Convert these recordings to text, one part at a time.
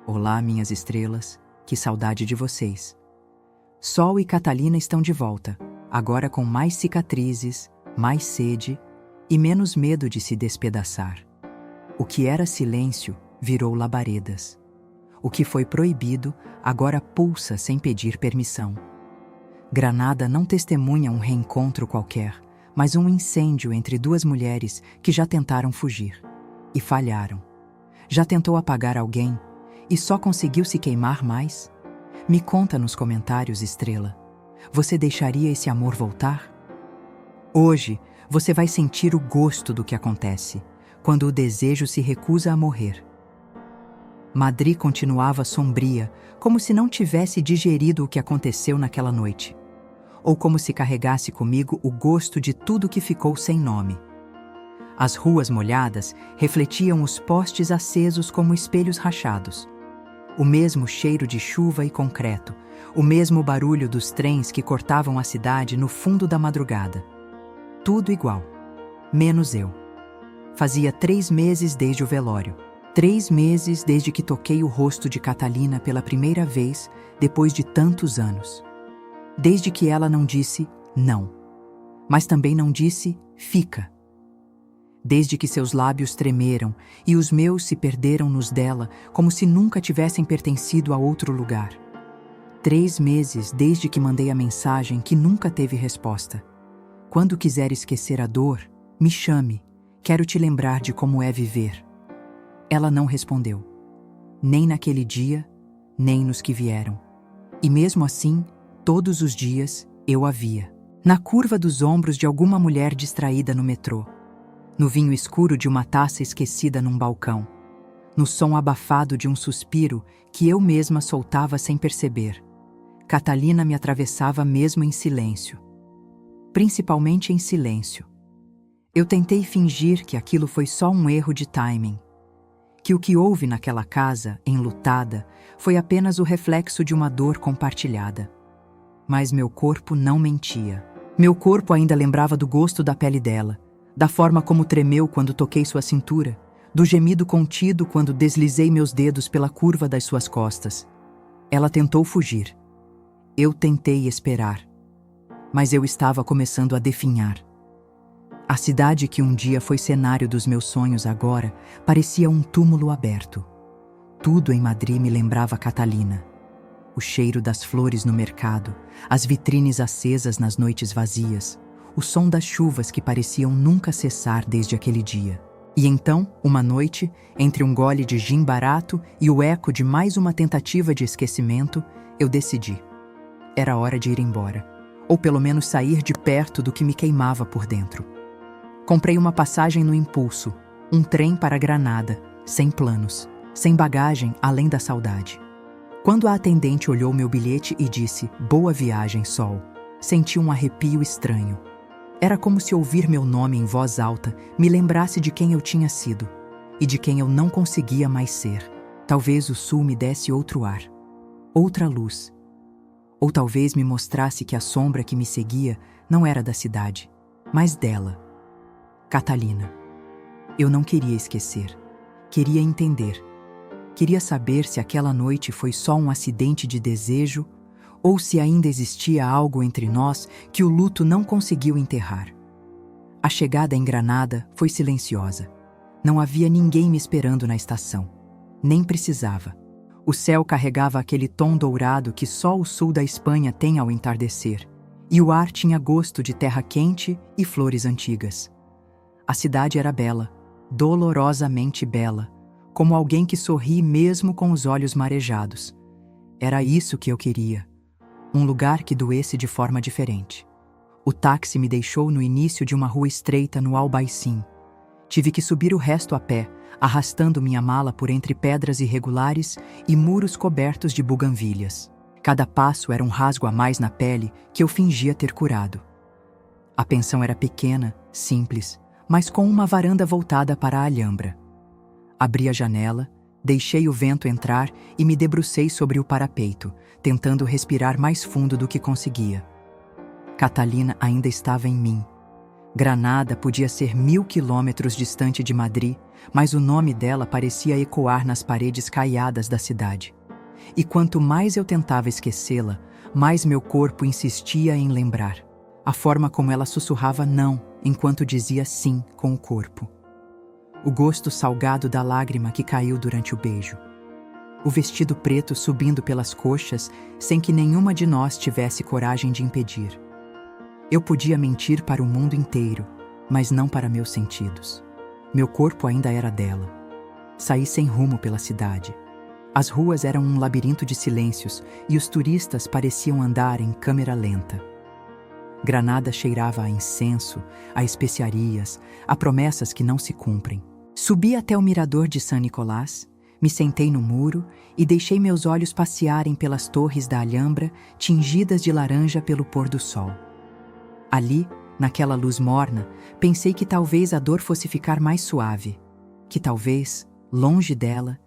Olá, minhas estrelas, que saudade de vocês. Sol e Catalina estão de volta, agora com mais cicatrizes, mais sede e menos medo de se despedaçar. O que era silêncio virou labaredas. O que foi proibido agora pulsa sem pedir permissão. Granada não testemunha um reencontro qualquer, mas um incêndio entre duas mulheres que já tentaram fugir e falharam. Já tentou apagar alguém e só conseguiu se queimar mais? Me conta nos comentários, estrela. Você deixaria esse amor voltar? Hoje, você vai sentir o gosto do que acontece, quando o desejo se recusa a morrer. Madrid continuava sombria, como se não tivesse digerido o que aconteceu naquela noite. Ou como se carregasse comigo o gosto de tudo que ficou sem nome. As ruas molhadas refletiam os postes acesos como espelhos rachados. O mesmo cheiro de chuva e concreto, o mesmo barulho dos trens que cortavam a cidade no fundo da madrugada. Tudo igual, menos eu. Fazia 3 meses desde o velório. 3 meses desde que toquei o rosto de Catalina pela primeira vez, depois de tantos anos. Desde que ela não disse não, mas também não disse fica. Desde que seus lábios tremeram e os meus se perderam nos dela, como se nunca tivessem pertencido a outro lugar. 3 meses desde que mandei a mensagem que nunca teve resposta. Quando quiser esquecer a dor, me chame, quero te lembrar de como é viver. Ela não respondeu, nem naquele dia, nem nos que vieram. E mesmo assim, todos os dias, eu a via. Na curva dos ombros de alguma mulher distraída no metrô. No vinho escuro de uma taça esquecida num balcão. No som abafado de um suspiro que eu mesma soltava sem perceber. Catalina me atravessava mesmo em silêncio. Principalmente em silêncio. Eu tentei fingir que aquilo foi só um erro de timing. Que o que houve naquela casa, enlutada, foi apenas o reflexo de uma dor compartilhada. Mas meu corpo não mentia. Meu corpo ainda lembrava do gosto da pele dela, da forma como tremeu quando toquei sua cintura, do gemido contido quando deslizei meus dedos pela curva das suas costas. Ela tentou fugir. Eu tentei esperar. Mas eu estava começando a definhar. A cidade que um dia foi cenário dos meus sonhos agora parecia um túmulo aberto. Tudo em Madrid me lembrava Catalina. O cheiro das flores no mercado, as vitrines acesas nas noites vazias, o som das chuvas que pareciam nunca cessar desde aquele dia. E então, uma noite, entre um gole de gin barato e o eco de mais uma tentativa de esquecimento, eu decidi. Era hora de ir embora, ou pelo menos sair de perto do que me queimava por dentro. Comprei uma passagem no impulso, um trem para Granada, sem planos, sem bagagem além da saudade. Quando a atendente olhou meu bilhete e disse, "Boa viagem, Sol", senti um arrepio estranho. Era como se ouvir meu nome em voz alta me lembrasse de quem eu tinha sido e de quem eu não conseguia mais ser. Talvez o sul me desse outro ar, outra luz. Ou talvez me mostrasse que a sombra que me seguia não era da cidade, mas dela. Catalina. Eu não queria esquecer. Queria entender. Queria saber se aquela noite foi só um acidente de desejo ou se ainda existia algo entre nós que o luto não conseguiu enterrar. A chegada em Granada foi silenciosa. Não havia ninguém me esperando na estação. Nem precisava. O céu carregava aquele tom dourado que só o sul da Espanha tem ao entardecer, e o ar tinha gosto de terra quente e flores antigas. A cidade era bela, dolorosamente bela, como alguém que sorri mesmo com os olhos marejados. Era isso que eu queria. Um lugar que doesse de forma diferente. O táxi me deixou no início de uma rua estreita no Albaicín. Tive que subir o resto a pé, arrastando minha mala por entre pedras irregulares e muros cobertos de buganvílias. Cada passo era um rasgo a mais na pele que eu fingia ter curado. A pensão era pequena, simples, mas com uma varanda voltada para a Alhambra. Abri a janela, deixei o vento entrar e me debrucei sobre o parapeito, tentando respirar mais fundo do que conseguia. Catalina ainda estava em mim. Granada podia ser 1000 quilômetros distante de Madrid, mas o nome dela parecia ecoar nas paredes caiadas da cidade. E quanto mais eu tentava esquecê-la, mais meu corpo insistia em lembrar. A forma como ela sussurrava não, enquanto dizia sim com o corpo. O gosto salgado da lágrima que caiu durante o beijo. O vestido preto subindo pelas coxas, sem que nenhuma de nós tivesse coragem de impedir. Eu podia mentir para o mundo inteiro, mas não para meus sentidos. Meu corpo ainda era dela. Saí sem rumo pela cidade. As ruas eram um labirinto de silêncios e os turistas pareciam andar em câmera lenta. Granada cheirava a incenso, a especiarias, a promessas que não se cumprem. Subi até o mirador de San Nicolás, me sentei no muro e deixei meus olhos passearem pelas torres da Alhambra, tingidas de laranja pelo pôr do sol. Ali, naquela luz morna, pensei que talvez a dor fosse ficar mais suave, que talvez, longe dela,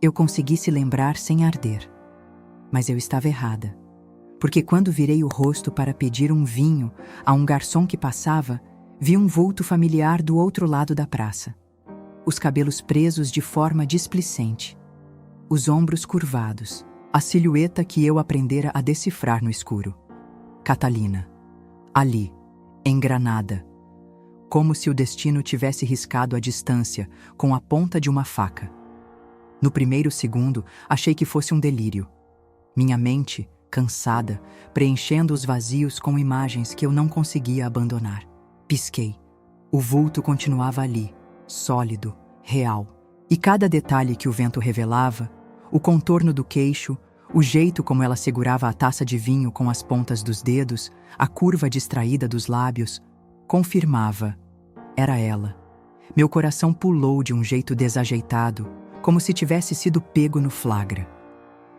eu conseguisse lembrar sem arder. Mas eu estava errada, porque quando virei o rosto para pedir um vinho a um garçom que passava, vi um vulto familiar do outro lado da praça. Os cabelos presos de forma displicente, os ombros curvados, a silhueta que eu aprendera a decifrar no escuro. Catalina. Ali, em Granada, como se o destino tivesse riscado a distância com a ponta de uma faca. No primeiro segundo, achei que fosse um delírio. Minha mente, cansada, preenchendo os vazios com imagens que eu não conseguia abandonar. Pisquei. O vulto continuava ali, sólido, real. E cada detalhe que o vento revelava, o contorno do queixo, o jeito como ela segurava a taça de vinho com as pontas dos dedos, a curva distraída dos lábios, confirmava. Era ela. Meu coração pulou de um jeito desajeitado, como se tivesse sido pego no flagra.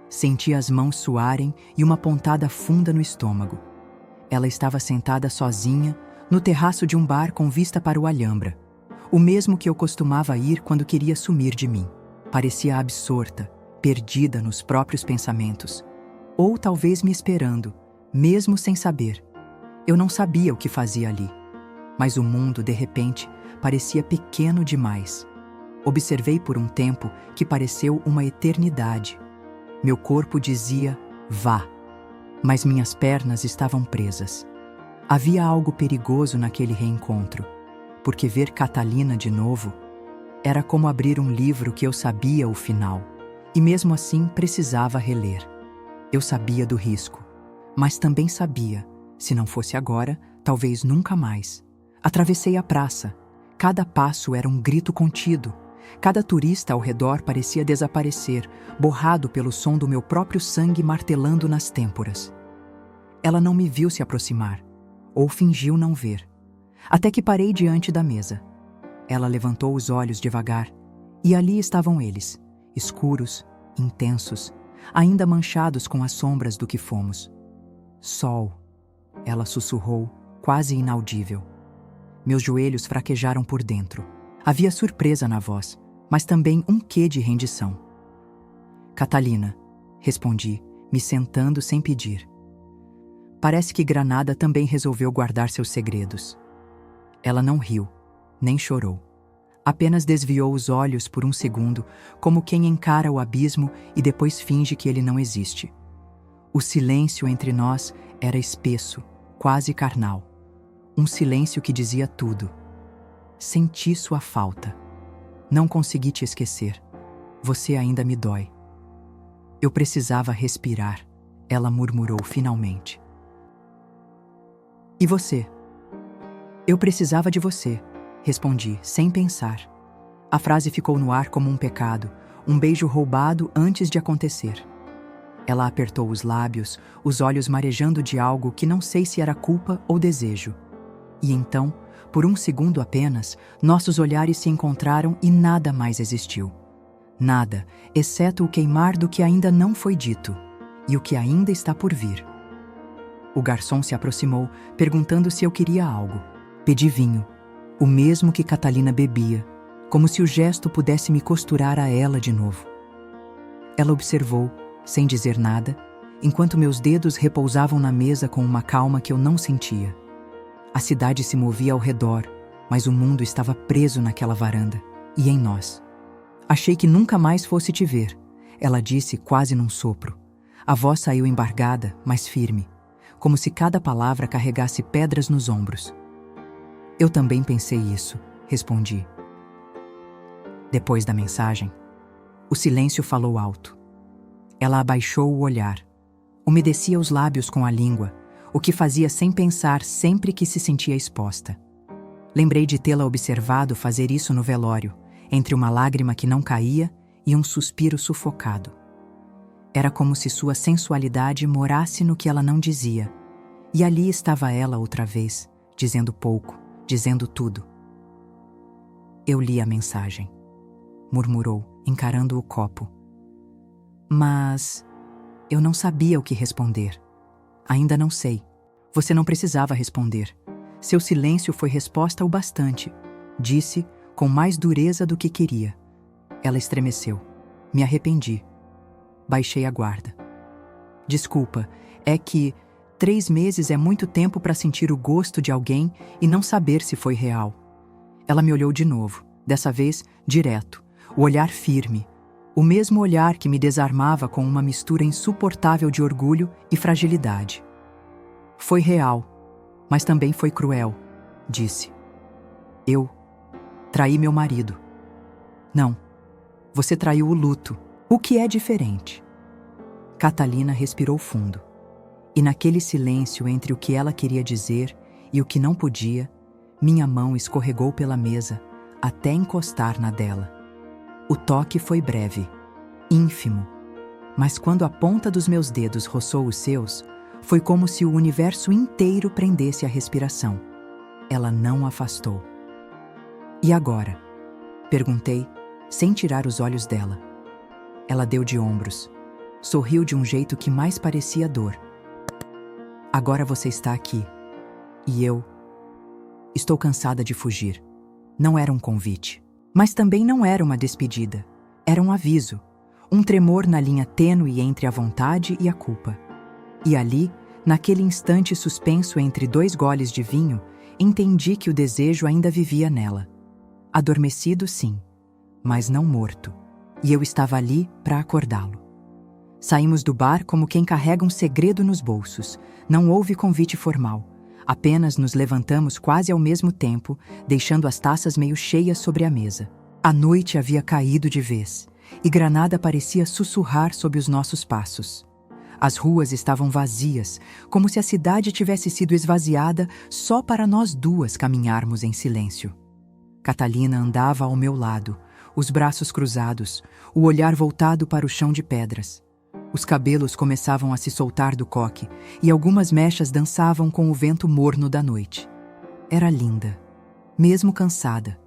Senti as mãos suarem e uma pontada funda no estômago. Ela estava sentada sozinha, no terraço de um bar com vista para o Alhambra, o mesmo que eu costumava ir quando queria sumir de mim. Parecia absorta, perdida nos próprios pensamentos, ou talvez me esperando, mesmo sem saber. Eu não sabia o que fazia ali, mas o mundo, de repente, parecia pequeno demais. Observei por um tempo que pareceu uma eternidade. Meu corpo dizia, vá, mas minhas pernas estavam presas. Havia algo perigoso naquele reencontro, porque ver Catalina de novo era como abrir um livro que eu sabia o final, e mesmo assim precisava reler. Eu sabia do risco, mas também sabia, se não fosse agora, talvez nunca mais. Atravessei a praça. Cada passo era um grito contido. Cada turista ao redor parecia desaparecer, borrado pelo som do meu próprio sangue martelando nas têmporas. Ela não me viu se aproximar, ou fingiu não ver. Até que parei diante da mesa. Ela levantou os olhos devagar, e ali estavam eles, escuros, intensos, ainda manchados com as sombras do que fomos. Sol, ela sussurrou, quase inaudível. Meus joelhos fraquejaram por dentro. Havia surpresa na voz, mas também um quê de rendição. Catalina, respondi, me sentando sem pedir. Parece que Granada também resolveu guardar seus segredos. Ela não riu, nem chorou. Apenas desviou os olhos por um segundo, como quem encara o abismo e depois finge que ele não existe. O silêncio entre nós era espesso, quase carnal. Um silêncio que dizia tudo. Senti sua falta. Não consegui te esquecer. Você ainda me dói. Eu precisava respirar, ela murmurou finalmente. E você? Eu precisava de você, respondi, sem pensar. A frase ficou no ar como um pecado, um beijo roubado antes de acontecer. Ela apertou os lábios, os olhos marejando de algo que não sei se era culpa ou desejo. E então, por um segundo apenas, nossos olhares se encontraram e nada mais existiu. Nada, exceto o queimar do que ainda não foi dito, e o que ainda está por vir. O garçom se aproximou, perguntando se eu queria algo. Pedi vinho, o mesmo que Catalina bebia, como se o gesto pudesse me costurar a ela de novo. Ela observou, sem dizer nada, enquanto meus dedos repousavam na mesa com uma calma que eu não sentia. A cidade se movia ao redor, mas o mundo estava preso naquela varanda e em nós. Achei que nunca mais fosse te ver, ela disse quase num sopro. A voz saiu embargada, mas firme, como se cada palavra carregasse pedras nos ombros. Eu também pensei isso, respondi. Depois da mensagem, o silêncio falou alto. Ela abaixou o olhar, umedecia os lábios com a língua, o que fazia sem pensar sempre que se sentia exposta. Lembrei de tê-la observado fazer isso no velório, entre uma lágrima que não caía e um suspiro sufocado. Era como se sua sensualidade morasse no que ela não dizia, e ali estava ela outra vez, dizendo pouco, dizendo tudo. Eu li a mensagem, murmurou, encarando o copo. Mas eu não sabia o que responder. Ainda não sei. Você não precisava responder. Seu silêncio foi resposta o bastante, disse com mais dureza do que queria. Ela estremeceu. Me arrependi. Baixei a guarda. Desculpa, é que 3 meses é muito tempo para sentir o gosto de alguém e não saber se foi real. Ela me olhou de novo, dessa vez direto, o olhar firme, o mesmo olhar que me desarmava com uma mistura insuportável de orgulho e fragilidade. Foi real, mas também foi cruel, disse. Eu traí meu marido. Não, você traiu o luto, o que é diferente. Catalina respirou fundo. E naquele silêncio entre o que ela queria dizer e o que não podia, minha mão escorregou pela mesa até encostar na dela. O toque foi breve, ínfimo, mas quando a ponta dos meus dedos roçou os seus, foi como se o universo inteiro prendesse a respiração. Ela não afastou. E agora? Perguntei, sem tirar os olhos dela. Ela deu de ombros, sorriu de um jeito que mais parecia dor. Agora você está aqui. E eu? Estou cansada de fugir. Não era um convite. Mas também não era uma despedida. Era um aviso. Um tremor na linha tênue entre a vontade e a culpa. E ali, naquele instante suspenso entre 2 goles de vinho, entendi que o desejo ainda vivia nela. Adormecido, sim, mas não morto. E eu estava ali para acordá-lo. Saímos do bar como quem carrega um segredo nos bolsos. Não houve convite formal. Apenas nos levantamos quase ao mesmo tempo, deixando as taças meio cheias sobre a mesa. A noite havia caído de vez, e Granada parecia sussurrar sob os nossos passos. As ruas estavam vazias, como se a cidade tivesse sido esvaziada só para nós duas caminharmos em silêncio. Catalina andava ao meu lado, os braços cruzados, o olhar voltado para o chão de pedras. Os cabelos começavam a se soltar do coque e algumas mechas dançavam com o vento morno da noite. Era linda, mesmo cansada,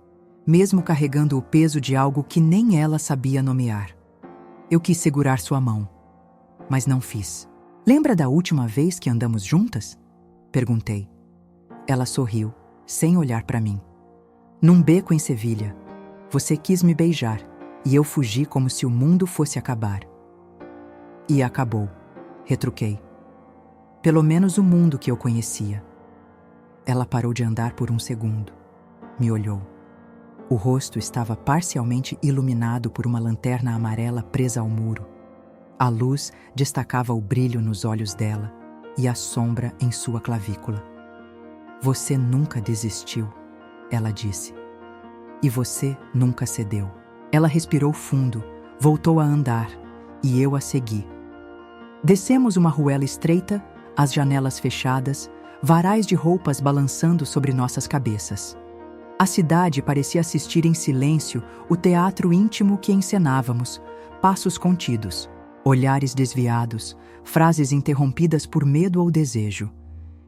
mesmo carregando o peso de algo que nem ela sabia nomear. Eu quis segurar sua mão, mas não fiz. Lembra da última vez que andamos juntas? Perguntei. Ela sorriu, sem olhar para mim. Num beco em Sevilha, você quis me beijar e eu fugi como se o mundo fosse acabar. E acabou, retruquei. Pelo menos o mundo que eu conhecia. Ela parou de andar por um segundo. Me olhou. O rosto estava parcialmente iluminado por uma lanterna amarela presa ao muro. A luz destacava o brilho nos olhos dela e a sombra em sua clavícula. Você nunca desistiu, ela disse. E você nunca cedeu. Ela respirou fundo, voltou a andar, e eu a segui. Descemos uma ruela estreita, as janelas fechadas, varais de roupas balançando sobre nossas cabeças. A cidade parecia assistir em silêncio o teatro íntimo que encenávamos, passos contidos, olhares desviados, frases interrompidas por medo ou desejo.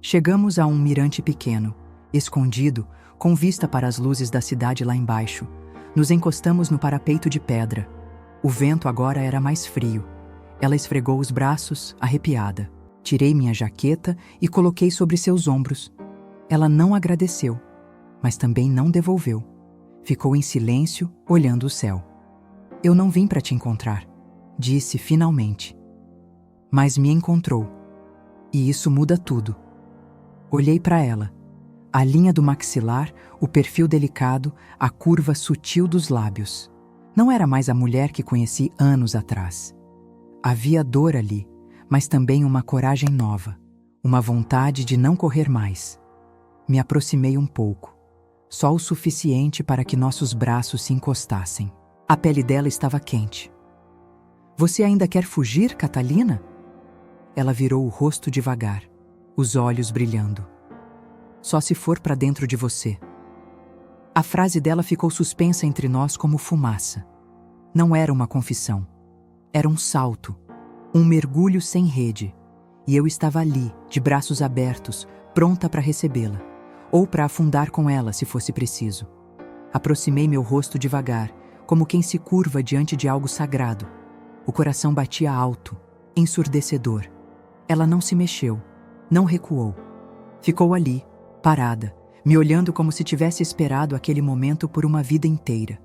Chegamos a um mirante pequeno, escondido, com vista para as luzes da cidade lá embaixo. Nos encostamos no parapeito de pedra. O vento agora era mais frio. Ela esfregou os braços, arrepiada. Tirei minha jaqueta e coloquei sobre seus ombros. Ela não agradeceu, mas também não devolveu. Ficou em silêncio, olhando o céu. Eu não vim para te encontrar, disse finalmente. Mas me encontrou. E isso muda tudo. Olhei para ela. A linha do maxilar, o perfil delicado, a curva sutil dos lábios. Não era mais a mulher que conheci anos atrás. Havia dor ali, mas também uma coragem nova, uma vontade de não correr mais. Me aproximei um pouco, só o suficiente para que nossos braços se encostassem. A pele dela estava quente. Você ainda quer fugir, Catalina? Ela virou o rosto devagar, os olhos brilhando. Só se for para dentro de você. A frase dela ficou suspensa entre nós como fumaça. Não era uma confissão. Era um salto, um mergulho sem rede. E eu estava ali, de braços abertos, pronta para recebê-la, ou para afundar com ela, se fosse preciso. Aproximei meu rosto devagar, como quem se curva diante de algo sagrado. O coração batia alto, ensurdecedor. Ela não se mexeu, não recuou. Ficou ali, parada, me olhando como se tivesse esperado aquele momento por uma vida inteira.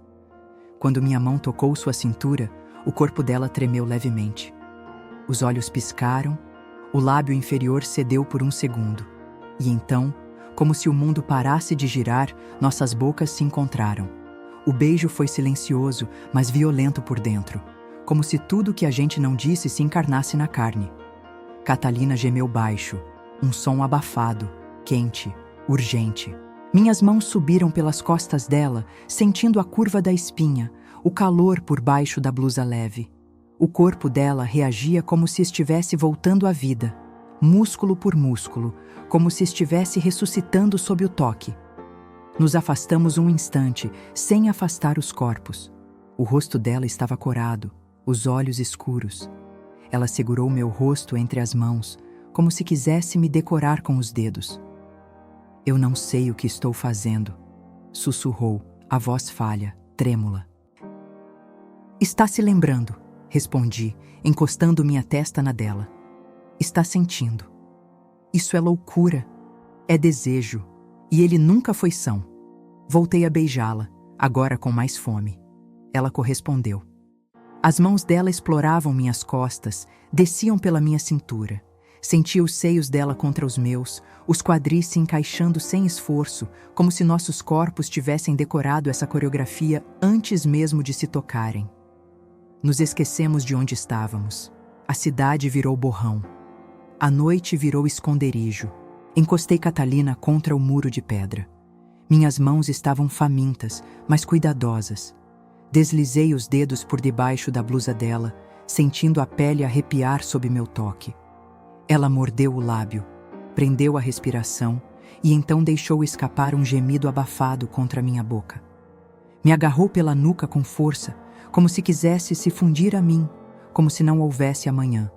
Quando minha mão tocou sua cintura, o corpo dela tremeu levemente. Os olhos piscaram, o lábio inferior cedeu por um segundo. E então, como se o mundo parasse de girar, nossas bocas se encontraram. O beijo foi silencioso, mas violento por dentro, como se tudo que a gente não disse se encarnasse na carne. Catalina gemeu baixo, um som abafado, quente, urgente. Minhas mãos subiram pelas costas dela, sentindo a curva da espinha, o calor por baixo da blusa leve. O corpo dela reagia como se estivesse voltando à vida, músculo por músculo, como se estivesse ressuscitando sob o toque. Nos afastamos um instante, sem afastar os corpos. O rosto dela estava corado, os olhos escuros. Ela segurou meu rosto entre as mãos, como se quisesse me decorar com os dedos. Eu não sei o que estou fazendo, sussurrou, a voz falha, trêmula. Está se lembrando, respondi, encostando minha testa na dela. Está sentindo. Isso é loucura, é desejo, e ele nunca foi são. Voltei a beijá-la, agora com mais fome. Ela correspondeu. As mãos dela exploravam minhas costas, desciam pela minha cintura. Sentia os seios dela contra os meus, os quadris se encaixando sem esforço, como se nossos corpos tivessem decorado essa coreografia antes mesmo de se tocarem. Nos esquecemos de onde estávamos. A cidade virou borrão. A noite virou esconderijo. Encostei Catalina contra o muro de pedra. Minhas mãos estavam famintas, mas cuidadosas. Deslizei os dedos por debaixo da blusa dela, sentindo a pele arrepiar sob meu toque. Ela mordeu o lábio, prendeu a respiração e então deixou escapar um gemido abafado contra minha boca. Me agarrou pela nuca com força, como se quisesse se fundir a mim, como se não houvesse amanhã,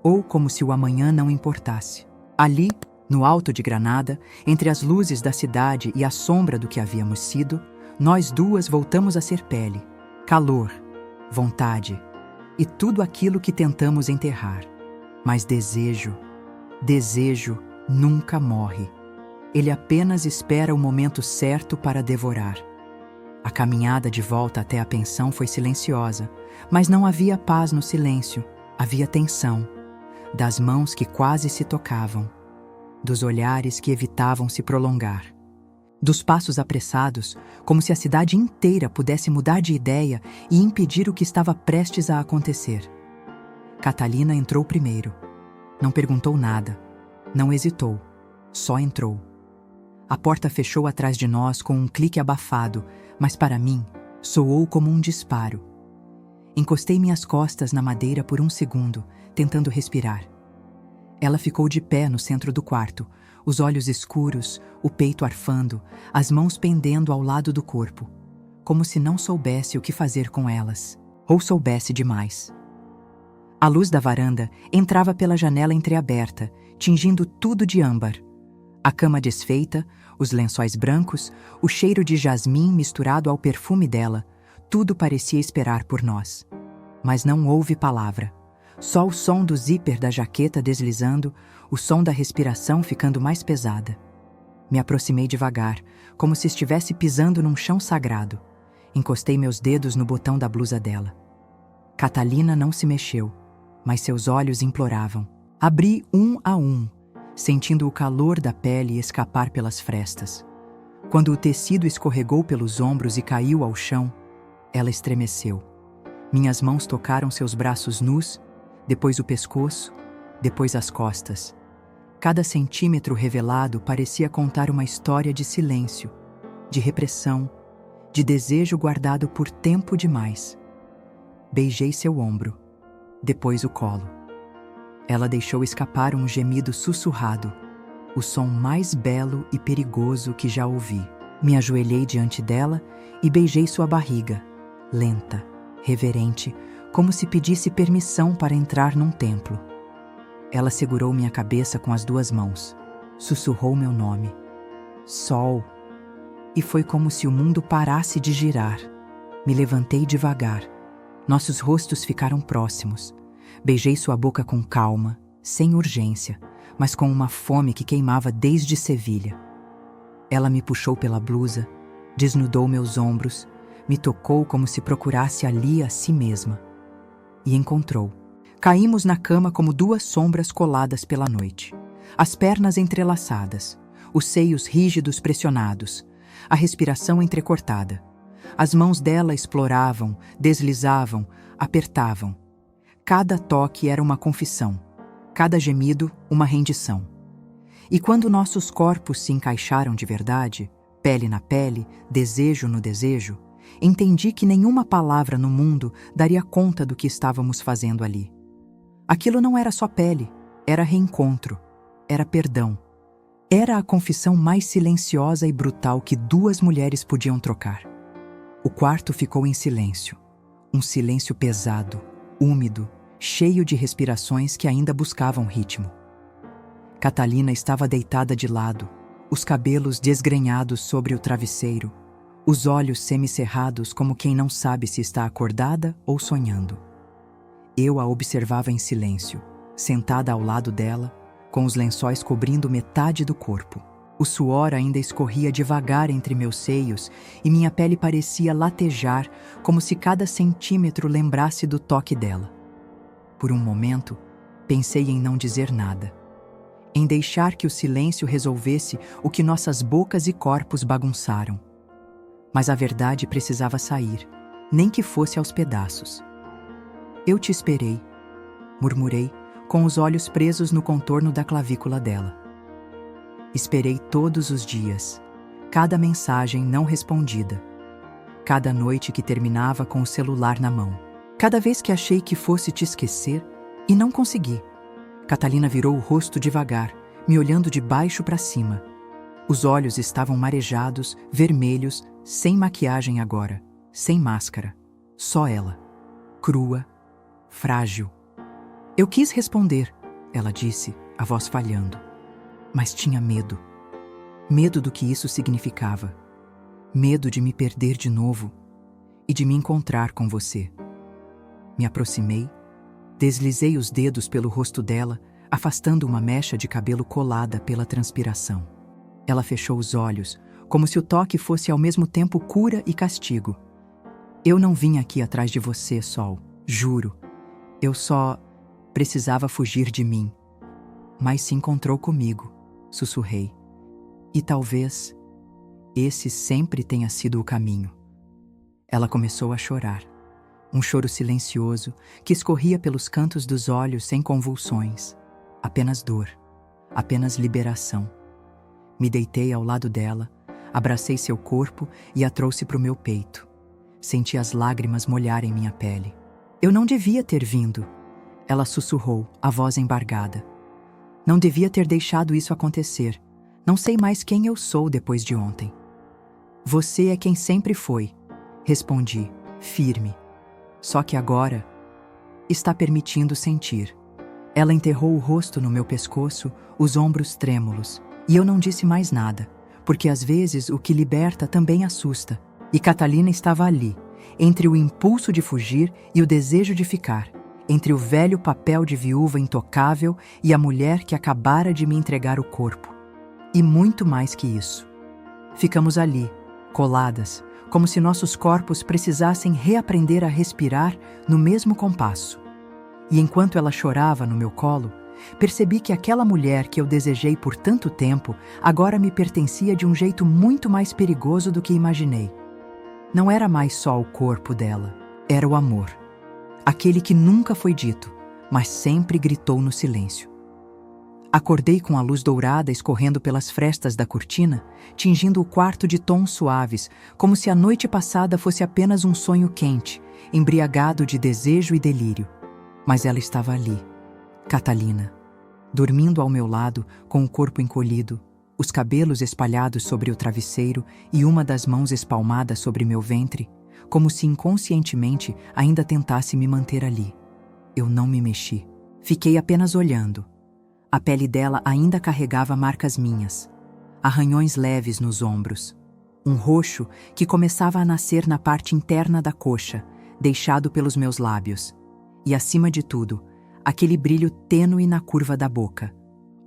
ou como se o amanhã não importasse. Ali, no alto de Granada, entre as luzes da cidade e a sombra do que havíamos sido, nós duas voltamos a ser pele, calor, vontade e tudo aquilo que tentamos enterrar. Mas desejo nunca morre. Ele apenas espera o momento certo para devorar. A caminhada de volta até a pensão foi silenciosa, mas não havia paz no silêncio, havia tensão, das mãos que quase se tocavam, dos olhares que evitavam se prolongar, dos passos apressados, como se a cidade inteira pudesse mudar de ideia e impedir o que estava prestes a acontecer. Catalina entrou primeiro. Não perguntou nada, não hesitou, só entrou. A porta fechou atrás de nós com um clique abafado, mas para mim, soou como um disparo. Encostei minhas costas na madeira por um segundo, tentando respirar. Ela ficou de pé no centro do quarto, os olhos escuros, o peito arfando, as mãos pendendo ao lado do corpo, como se não soubesse o que fazer com elas, ou soubesse demais. A luz da varanda entrava pela janela entreaberta, tingindo tudo de âmbar. A cama desfeita, os lençóis brancos, o cheiro de jasmim misturado ao perfume dela, tudo parecia esperar por nós. Mas não houve palavra. Só o som do zíper da jaqueta deslizando, o som da respiração ficando mais pesada. Me aproximei devagar, como se estivesse pisando num chão sagrado. Encostei meus dedos no botão da blusa dela. Catalina não se mexeu, mas seus olhos imploravam. Abri um a um, sentindo o calor da pele escapar pelas frestas. Quando o tecido escorregou pelos ombros e caiu ao chão, ela estremeceu. Minhas mãos tocaram seus braços nus, depois o pescoço, depois as costas. Cada centímetro revelado parecia contar uma história de silêncio, de repressão, de desejo guardado por tempo demais. Beijei seu ombro, depois o colo. Ela deixou escapar um gemido sussurrado, o som mais belo e perigoso que já ouvi. Me ajoelhei diante dela e beijei sua barriga, lenta, reverente, como se pedisse permissão para entrar num templo. Ela segurou minha cabeça com as 2 mãos, sussurrou meu nome. Sol. E foi como se o mundo parasse de girar. Me levantei devagar. Nossos rostos ficaram próximos. Beijei sua boca com calma, sem urgência, mas com uma fome que queimava desde Sevilha. Ela me puxou pela blusa, desnudou meus ombros, me tocou como se procurasse ali a si mesma. E encontrou. Caímos na cama como 2 sombras coladas pela noite. As pernas entrelaçadas, os seios rígidos pressionados, a respiração entrecortada. As mãos dela exploravam, deslizavam, apertavam. Cada toque era uma confissão, cada gemido uma rendição. E quando nossos corpos se encaixaram de verdade, pele na pele, desejo no desejo, entendi que nenhuma palavra no mundo daria conta do que estávamos fazendo ali. Aquilo não era só pele, era reencontro, era perdão. Era a confissão mais silenciosa e brutal que 2 mulheres podiam trocar. O quarto ficou em silêncio. Um silêncio pesado, úmido, cheio de respirações que ainda buscavam ritmo. Catalina estava deitada de lado, os cabelos desgrenhados sobre o travesseiro, os olhos semicerrados como quem não sabe se está acordada ou sonhando. Eu a observava em silêncio, sentada ao lado dela, com os lençóis cobrindo metade do corpo. O suor ainda escorria devagar entre meus seios e minha pele parecia latejar, como se cada centímetro lembrasse do toque dela. Por um momento, pensei em não dizer nada, em deixar que o silêncio resolvesse o que nossas bocas e corpos bagunçaram. Mas a verdade precisava sair, nem que fosse aos pedaços. Eu te esperei, murmurei, com os olhos presos no contorno da clavícula dela. Esperei todos os dias, cada mensagem não respondida, cada noite que terminava com o celular na mão, cada vez que achei que fosse te esquecer e não consegui. Catalina virou o rosto devagar, me olhando de baixo para cima. Os olhos estavam marejados, vermelhos, sem maquiagem agora, sem máscara, só ela, crua, frágil. Eu quis responder, ela disse, a voz falhando. Mas tinha medo. Medo do que isso significava. Medo de me perder de novo e de me encontrar com você. Me aproximei, deslizei os dedos pelo rosto dela, afastando uma mecha de cabelo colada pela transpiração. Ela fechou os olhos, como se o toque fosse ao mesmo tempo cura e castigo. Eu não vim aqui atrás de você, Sol, juro. Eu só precisava fugir de mim. Mas se encontrou comigo, sussurrei. E talvez esse sempre tenha sido o caminho. Ela começou a chorar. Um choro silencioso que escorria pelos cantos dos olhos sem convulsões. Apenas dor, apenas liberação. Me deitei ao lado dela, abracei seu corpo e a trouxe para o meu peito. Senti as lágrimas molharem minha pele. Eu não devia ter vindo, ela sussurrou, a voz embargada. Não devia ter deixado isso acontecer. Não sei mais quem eu sou depois de ontem. Você é quem sempre foi, respondi, firme. Só que agora está permitindo sentir. Ela enterrou o rosto no meu pescoço, os ombros trêmulos, e eu não disse mais nada, porque às vezes o que liberta também assusta. E Catalina estava ali, entre o impulso de fugir e o desejo de ficar, entre o velho papel de viúva intocável e a mulher que acabara de me entregar o corpo. E muito mais que isso. Ficamos ali, coladas, como se nossos corpos precisassem reaprender a respirar no mesmo compasso. E enquanto ela chorava no meu colo, percebi que aquela mulher que eu desejei por tanto tempo agora me pertencia de um jeito muito mais perigoso do que imaginei. Não era mais só o corpo dela, era o amor. Aquele que nunca foi dito, mas sempre gritou no silêncio. Acordei com a luz dourada escorrendo pelas frestas da cortina, tingindo o quarto de tons suaves, como se a noite passada fosse apenas um sonho quente, embriagado de desejo e delírio. Mas ela estava ali, Catalina, dormindo ao meu lado, com o corpo encolhido, os cabelos espalhados sobre o travesseiro e uma das mãos espalmada sobre meu ventre, como se inconscientemente ainda tentasse me manter ali. Eu não me mexi. Fiquei apenas olhando. A pele dela ainda carregava marcas minhas, arranhões leves nos ombros, um roxo que começava a nascer na parte interna da coxa, deixado pelos meus lábios, e acima de tudo, aquele brilho tênue na curva da boca,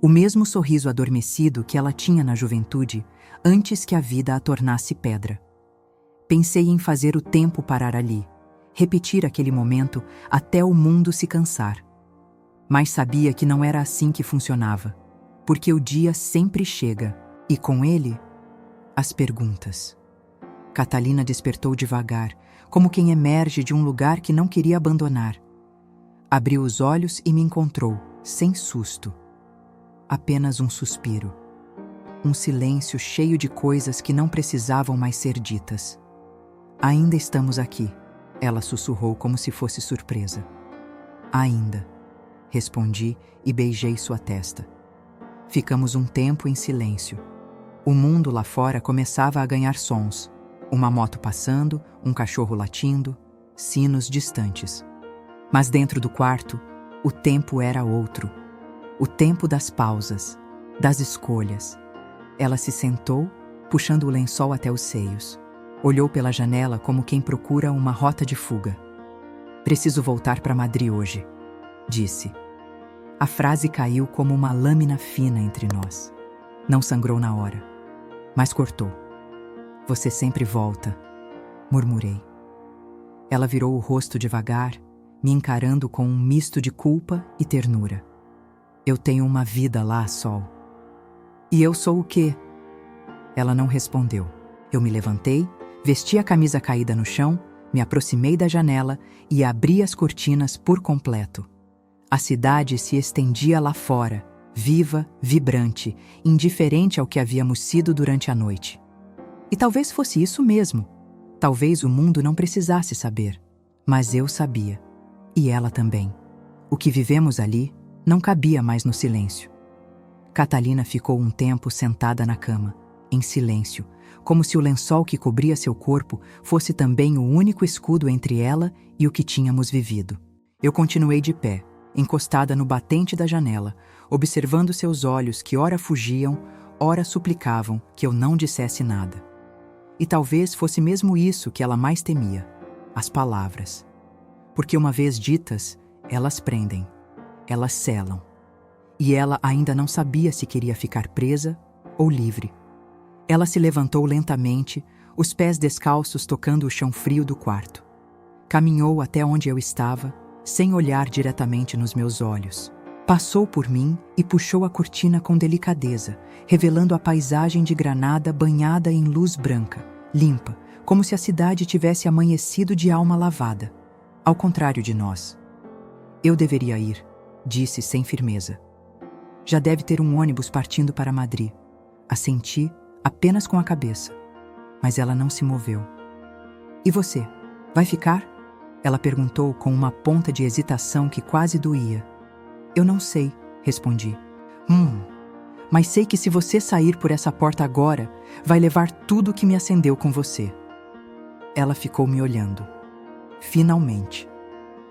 o mesmo sorriso adormecido que ela tinha na juventude, antes que a vida a tornasse pedra. Pensei em fazer o tempo parar ali, repetir aquele momento até o mundo se cansar. Mas sabia que não era assim que funcionava, porque o dia sempre chega, e com ele, as perguntas. Catalina despertou devagar, como quem emerge de um lugar que não queria abandonar. Abriu os olhos e me encontrou, sem susto. Apenas um suspiro. Um silêncio cheio de coisas que não precisavam mais ser ditas. Ainda estamos aqui, ela sussurrou como se fosse surpresa. Ainda. Respondi e beijei sua testa. Ficamos um tempo em silêncio. O mundo lá fora começava a ganhar sons. Uma moto passando, um cachorro latindo, sinos distantes. Mas dentro do quarto, o tempo era outro. O tempo das pausas, das escolhas. Ela se sentou, puxando o lençol até os seios. Olhou pela janela como quem procura uma rota de fuga. Preciso voltar para Madrid hoje, disse. A frase caiu como uma lâmina fina entre nós. Não sangrou na hora, mas cortou. Você sempre volta, murmurei. Ela virou o rosto devagar, me encarando com um misto de culpa e ternura. Eu tenho uma vida lá, Sol. E eu sou o quê? Ela não respondeu. Eu me levantei, vesti a camisa caída no chão, me aproximei da janela e abri as cortinas por completo. A cidade se estendia lá fora, viva, vibrante, indiferente ao que havíamos sido durante a noite. E talvez fosse isso mesmo. Talvez o mundo não precisasse saber. Mas eu sabia. E ela também. O que vivemos ali não cabia mais no silêncio. Catalina ficou um tempo sentada na cama, em silêncio, como se o lençol que cobria seu corpo fosse também o único escudo entre ela e o que tínhamos vivido. Eu continuei de pé, encostada no batente da janela, observando seus olhos que ora fugiam, ora suplicavam que eu não dissesse nada. E talvez fosse mesmo isso que ela mais temia, as palavras. Porque uma vez ditas, elas prendem, elas selam. E ela ainda não sabia se queria ficar presa ou livre. Ela se levantou lentamente, os pés descalços tocando o chão frio do quarto. Caminhou até onde eu estava, sem olhar diretamente nos meus olhos. Passou por mim e puxou a cortina com delicadeza, revelando a paisagem de Granada banhada em luz branca, limpa, como se a cidade tivesse amanhecido de alma lavada. Ao contrário de nós. Eu deveria ir, disse sem firmeza. Já deve ter um ônibus partindo para Madrid. Assenti, apenas com a cabeça. Mas ela não se moveu. E você, vai ficar? Ela perguntou com uma ponta de hesitação que quase doía. Eu não sei, respondi. Mas sei que se você sair por essa porta agora, vai levar tudo que me acendeu com você. Ela ficou me olhando. Finalmente.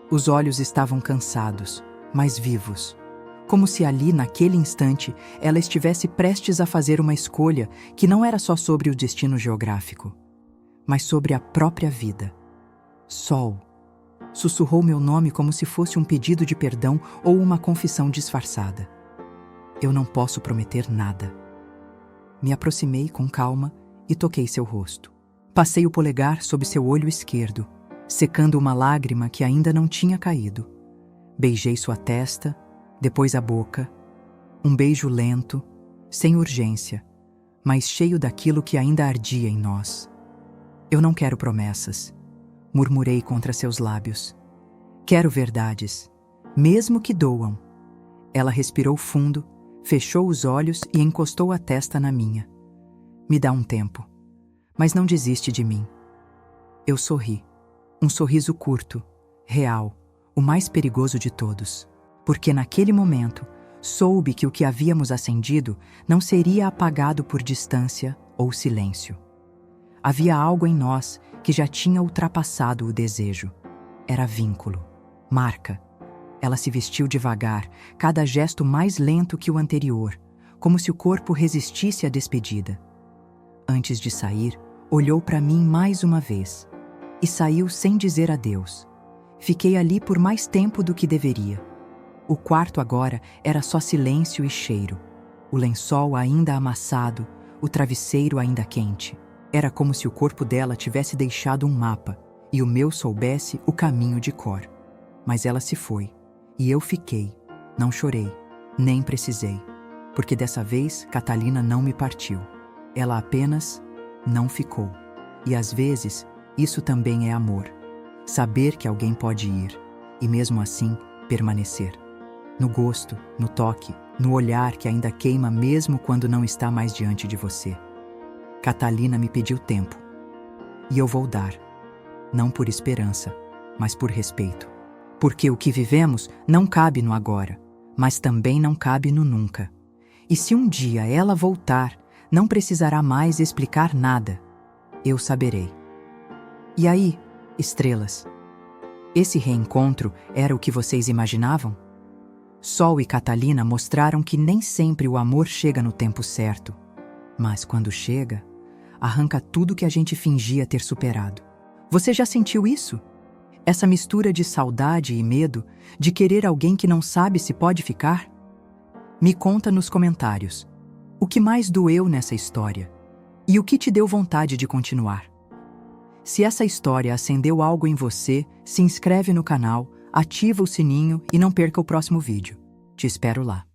Os olhos estavam cansados, mas vivos. Como se ali, naquele instante, ela estivesse prestes a fazer uma escolha que não era só sobre o destino geográfico, mas sobre a própria vida. Sol. Sussurrou meu nome como se fosse um pedido de perdão ou uma confissão disfarçada. Eu não posso prometer nada. Me aproximei com calma e toquei seu rosto. Passei o polegar sob seu olho esquerdo, secando uma lágrima que ainda não tinha caído. Beijei sua testa, depois a boca, um beijo lento, sem urgência, mas cheio daquilo que ainda ardia em nós. Eu não quero promessas, murmurei contra seus lábios. Quero verdades, mesmo que doam. Ela respirou fundo, fechou os olhos e encostou a testa na minha. Me dá um tempo, mas não desiste de mim. Eu sorri, um sorriso curto, real, o mais perigoso de todos, porque naquele momento soube que o que havíamos acendido não seria apagado por distância ou silêncio. Havia algo em nós que já tinha ultrapassado o desejo. Era vínculo, marca. Ela se vestiu devagar, cada gesto mais lento que o anterior, como se o corpo resistisse à despedida. Antes de sair, olhou para mim mais uma vez e saiu sem dizer adeus. Fiquei ali por mais tempo do que deveria. O quarto agora era só silêncio e cheiro. O lençol ainda amassado, o travesseiro ainda quente. Era como se o corpo dela tivesse deixado um mapa e o meu soubesse o caminho de cor. Mas ela se foi, e eu fiquei. Não chorei, nem precisei, porque dessa vez Catalina não me partiu. Ela apenas não ficou. E às vezes, isso também é amor. Saber que alguém pode ir, e mesmo assim, permanecer. No gosto, no toque, no olhar que ainda queima mesmo quando não está mais diante de você. Catalina me pediu tempo. E eu vou dar. Não por esperança, mas por respeito. Porque o que vivemos não cabe no agora, mas também não cabe no nunca. E se um dia ela voltar, não precisará mais explicar nada. Eu saberei. E aí, estrelas? Esse reencontro era o que vocês imaginavam? Sol e Catalina mostraram que nem sempre o amor chega no tempo certo. Mas quando chega, arranca tudo que a gente fingia ter superado. Você já sentiu isso? Essa mistura de saudade e medo, de querer alguém que não sabe se pode ficar? Me conta nos comentários. O que mais doeu nessa história? E o que te deu vontade de continuar? Se essa história acendeu algo em você, se inscreve no canal, ativa o sininho e não perca o próximo vídeo. Te espero lá.